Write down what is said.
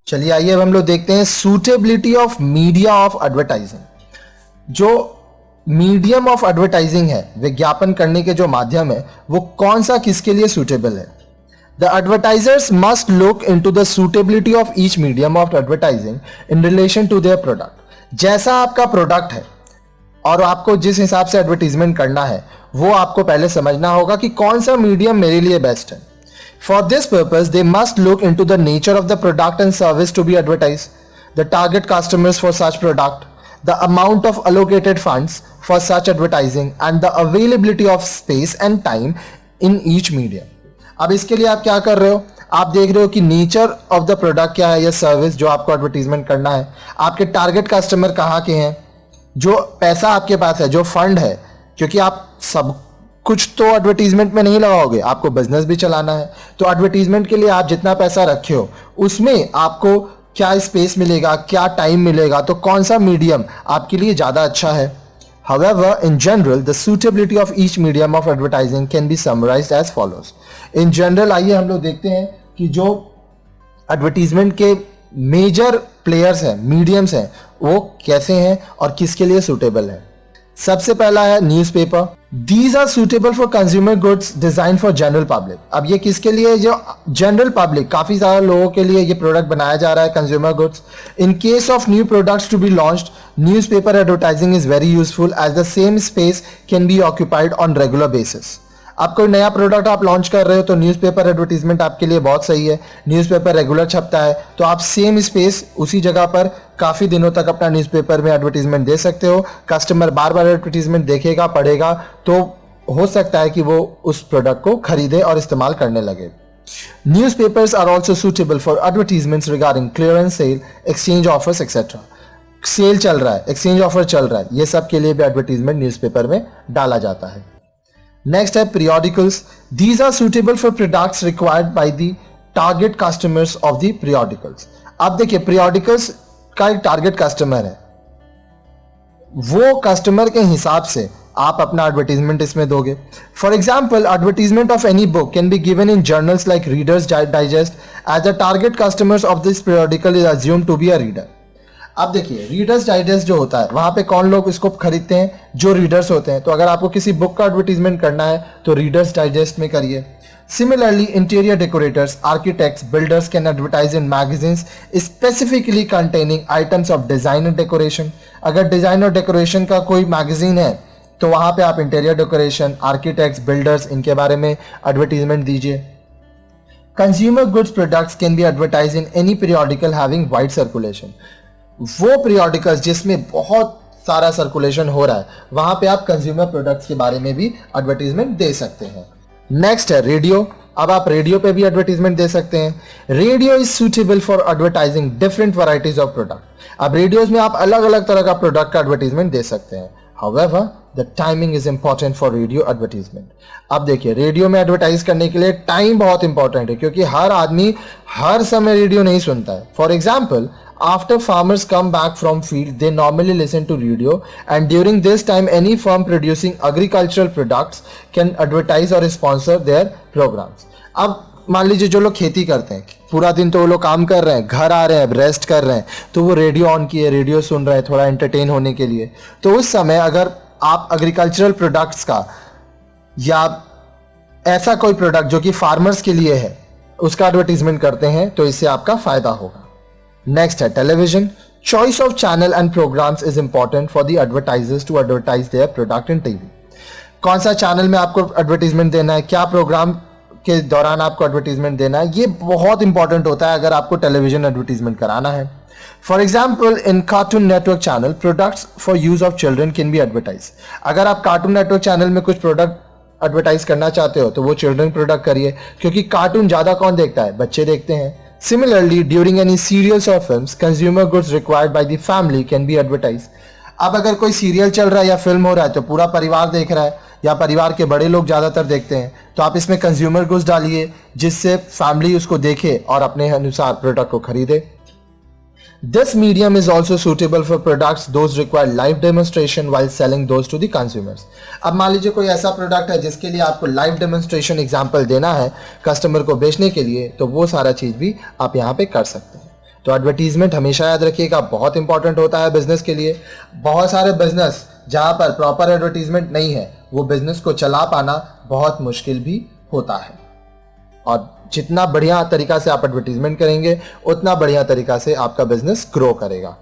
चलिए आइए अब हम लोग देखते हैं suitability of media of advertising. जो मीडियम ऑफ एडवर्टाइजिंग है, विज्ञापन करने के जो माध्यम है, वो कौन सा किसके लिए सूटेबल है। The advertisers must look into the suitability of each medium of advertising in relation to their product. जैसा आपका प्रोडक्ट है और आपको जिस हिसाब से एडवर्टीजमेंट करना है, वो आपको पहले समझना होगा कि कौन सा मीडियम मेरे लिए बेस्ट है। For this purpose, they must look into the nature of the product and service to be advertised, the target customers for such product, the amount of allocated funds for such advertising, and the availability of space and time in each medium. अब इसके लिए आप क्या कर रहे हो, आप देख रहे हो कि नेचर ऑफ द प्रोडक्ट क्या है या सर्विस जो आपको एडवर्टीजमेंट करना है, आपके टारगेट कस्टमर कहाँ के हैं, जो पैसा आपके पास है, जो फंड है, क्योंकि आप सब कुछ तो एडवर्टीजमेंट में नहीं लगाओगे, आपको बिजनेस भी चलाना है। तो एडवर्टीजमेंट के लिए आप जितना पैसा रखे हो उसमें आपको क्या स्पेस मिलेगा, क्या टाइम मिलेगा, तो कौन सा मीडियम आपके लिए ज़्यादा अच्छा है। However, in general, the suitability of each medium of advertising can be summarized as follows. In general, आइए हम लोग देखते हैं कि जो एडवर्टीजमेंट के मेजर प्लेयर्स हैं, मीडियम्स हैं, वो कैसे हैं और किसके लिए सूटेबल है। सबसे पहला है newspaper. These are suitable for consumer goods design for general public. अब ये किसके लिए, जो जनरल पब्लिक, काफी सारे लोगों के लिए ये प्रोडक्ट बनाया जा रहा है, consumer goods. In case of new products to be launched, newspaper advertising is very useful as the same space can be occupied on regular basis. आप कोई नया प्रोडक्ट आप लॉन्च कर रहे हो तो न्यूज़पेपर एडवर्टीजमेंट आपके लिए बहुत सही है। न्यूज़पेपर रेगुलर छपता है तो आप सेम स्पेस उसी जगह पर काफ़ी दिनों तक अपना न्यूज़पेपर में एडवर्टीजमेंट दे सकते हो। कस्टमर बार बार एडवर्टीजमेंट देखेगा, पढ़ेगा, तो हो सकता है कि वो उस प्रोडक्ट को खरीदे और इस्तेमाल करने लगे। Newspapers are also suitable for advertisements regarding clearance sale, exchange offers etcetera. Sale चल रहा है, एक्सचेंज ऑफर चल रहा है, ये सब के लिए भी एडवर्टीजमेंट न्यूज़पेपर में डाला जाता है। नेक्स्ट है periodicals. These are suitable for products required by the target customers of the periodicals. अब देखिए periodicals का एक टारगेट कस्टमर है, वो कस्टमर के हिसाब से आप अपना एडवर्टीजमेंट इसमें दोगे। For example, advertisement of any book can be given in journals like readers digest as the target customers of this periodical is assumed to be a reader. अब देखिए रीडर्स डाइजेस्ट जो होता है, वहां पे कौन लोग इसको खरीदते हैं, जो रीडर्स होते हैं। तो अगर आपको किसी बुक का एडवर्टीजमेंट करना है तो रीडर्स डाइजेस्ट में करिए। Similarly, interior decorators, architects, builders can advertise in magazines specifically containing items of design and decoration. अगर डिजाइन और डेकोरेशन का कोई मैगजीन है तो वहां पे आप इंटीरियर डेकोरेशन, आर्किटेक्ट्स, बिल्डर्स, इनके बारे में एडवर्टीजमेंट दीजिए। Consumer goods products can be advertise in any periodical having wide circulation. वो पीरियोडिकल्स जिसमें बहुत सारा सर्कुलेशन हो रहा है, वहां पे आप कंज्यूमर प्रोडक्ट्स के बारे में भी एडवर्टीजमेंट दे सकते हैं। नेक्स्ट है रेडियो। अब आप रेडियो पे भी एडवर्टीजमेंट दे सकते हैं। Radio is suitable for advertising different varieties of product. अब रेडियोज में आप अलग अलग तरह का प्रोडक्ट का एडवर्टीजमेंट दे सकते हैं। However, the timing is important for radio advertisement. अब देखिए, रेडियो में एडवर्टाइज करने के लिए टाइम बहुत इंपॉर्टेंट है, क्योंकि हर आदमी हर समय रेडियो नहीं सुनता है। For example, after farmers come back from field, they normally listen to radio, and during this time, any firm producing agricultural products can advertise or sponsor their programs. अब मान लीजिए जो लोग खेती करते हैं, पूरा दिन तो वो लोग काम कर रहे हैं, घर आ रहे हैं, रेस्ट कर रहे हैं, तो वो रेडियो ऑन किए, रेडियो सुन रहे हैं थोड़ा एंटरटेन होने के लिए। तो उस समय अगर आप एग्रीकल्चरल प्रोडक्ट्स का या ऐसा कोई प्रोडक्ट जो कि फार्मर्स के लिए है, उसका एडवर्टीजमेंट करते हैं तो इससे आपका फायदा होगा। नेक्स्ट है television. Choice of channel and programmes is important for the advertisers to advertise their product in TV. कौन सा चैनल में आपको एडवर्टीजमेंट देना है, क्या प्रोग्राम के दौरान आपको एडवर्टीजमेंट देना है, ये बहुत इंपॉर्टेंट होता है अगर आपको टेलीविजन एडवर्टीजमेंट कराना है। For example, in cartoon network channel, products for use of children can be advertise. अगर आप कार्टून नेटवर्क चैनल में कुछ प्रोडक्ट एडवर्टाइज करना चाहते हो तो वो चिल्ड्रन प्रोडक्ट करिए, क्योंकि कार्टून ज्यादा कौन देखता है, बच्चे देखते हैं। Similarly, during any serials or films, consumer goods required by the family can be advertised. अब अगर कोई सीरियल चल रहा है या फिल्म हो रहा है तो पूरा परिवार देख रहा है या परिवार के बड़े लोग ज़्यादातर देखते हैं, तो आप इसमें कंज्यूमर गुड्स डालिए जिससे फैमिली उसको देखे और अपने अनुसार प्रोडक्ट को खरीदे। This medium is also suitable for products those require live demonstration while selling those to the consumers. अब मान लीजिए कोई ऐसा प्रोडक्ट है जिसके लिए आपको लाइव डेमोन्स्ट्रेशन एग्जांपल देना है कस्टमर को बेचने के लिए, तो वो सारा चीज भी आप यहाँ पे कर सकते हैं। तो एडवर्टीजमेंट हमेशा याद रखिएगा बहुत इंपॉर्टेंट होता है बिजनेस के लिए। बहुत सारे बिजनेस जहां पर प्रॉपर एडवर्टीजमेंट नहीं है वो बिजनेस को चला पाना बहुत मुश्किल भी होता है। और जितना बढ़िया तरीका से आप एडवर्टीजमेंट करेंगे उतना बढ़िया तरीका से आपका बिजनेस ग्रो करेगा।